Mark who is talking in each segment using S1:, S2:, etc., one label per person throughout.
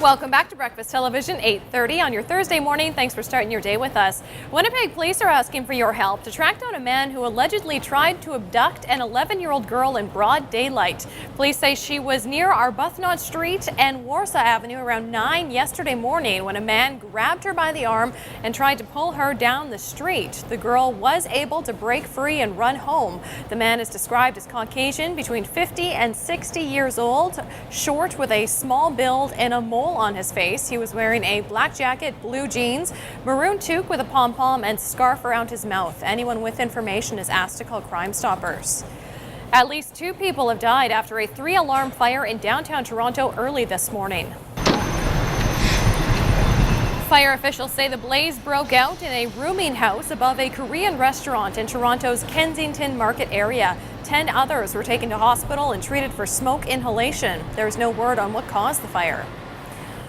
S1: Welcome back to Breakfast Television, 8:30 on your Thursday morning. Thanks for starting your day with us. Winnipeg police are asking for your help to track down a man who allegedly tried to abduct an 11-year-old girl in broad daylight. Police say she was near Arbuthnot Street and Warsaw Avenue around 9 yesterday morning when a man grabbed her by the arm and tried to pull her down the street. The girl was able to break free and run home. The man is described as Caucasian, between 50 and 60 years old, short with a small build and a mole on his face. He was wearing a black jacket, blue jeans, maroon toque with a pom-pom and scarf around his mouth. Anyone with information is asked to call Crime Stoppers. At least 2 people have died after a 3-alarm fire in downtown Toronto early this morning. Fire officials say the blaze broke out in a rooming house above a Korean restaurant in Toronto's Kensington Market area. 10 others were taken to hospital and treated for smoke inhalation. There is no word on what caused the fire.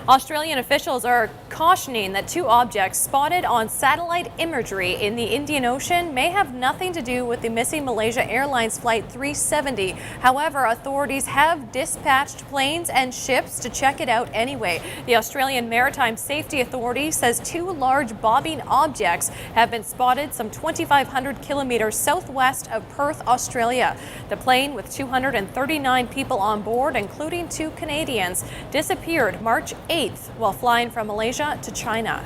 S1: Australian officials are cautioning that 2 objects spotted on satellite imagery in the Indian Ocean may have nothing to do with the missing Malaysia Airlines Flight 370. However, authorities have dispatched planes and ships to check it out anyway. The Australian Maritime Safety Authority says 2 large bobbing objects have been spotted some 2,500 kilometers southwest of Perth, Australia. The plane, with 239 people on board, including 2 Canadians, disappeared March 8th while flying from Malaysia to China.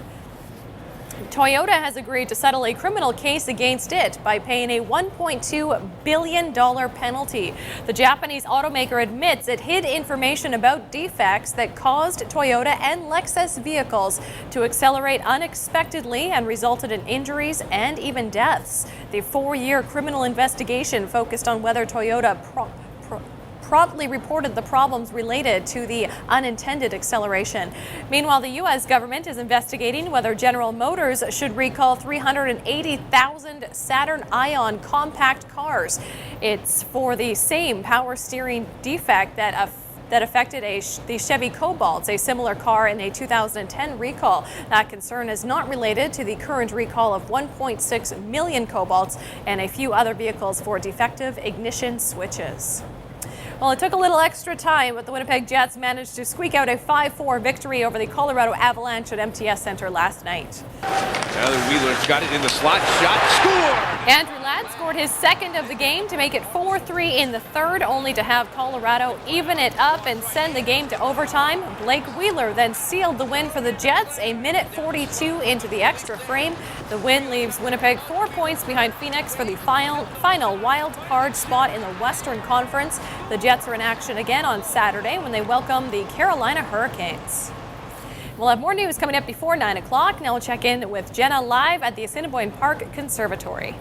S1: Toyota has agreed to settle a criminal case against it by paying a $1.2 billion penalty. The Japanese automaker admits it hid information about defects that caused Toyota and Lexus vehicles to accelerate unexpectedly and resulted in injuries and even deaths. The 4-year criminal investigation focused on whether Toyota promptly reported the problems related to the unintended acceleration. Meanwhile, the U.S. government is investigating whether General Motors should recall 380,000 Saturn Ion compact cars. It's for the same power steering defect that affected the Chevy Cobalt, a similar car in a 2010 recall. That concern is not related to the current recall of 1.6 million Cobalts and a few other vehicles for defective ignition switches. Well, it took a little extra time, but the Winnipeg Jets managed to squeak out a 5-4 victory over the Colorado Avalanche at MTS Center last night.
S2: Now Wheeler's got it in the slot, shot, score!
S1: Andrew Ladd scored his 2nd of the game to make it 4-3 in the 3rd, only to have Colorado even it up and send the game to overtime. Blake Wheeler then sealed the win for the Jets, a minute 42 into the extra frame. The win leaves Winnipeg 4 points behind Phoenix for the final wild card spot in the Western Conference. The Jets are in action again on Saturday when they welcome the Carolina Hurricanes. We'll have more news coming up before 9 o'clock. Now we'll check in with Jenna live at the Assiniboine Park Conservatory.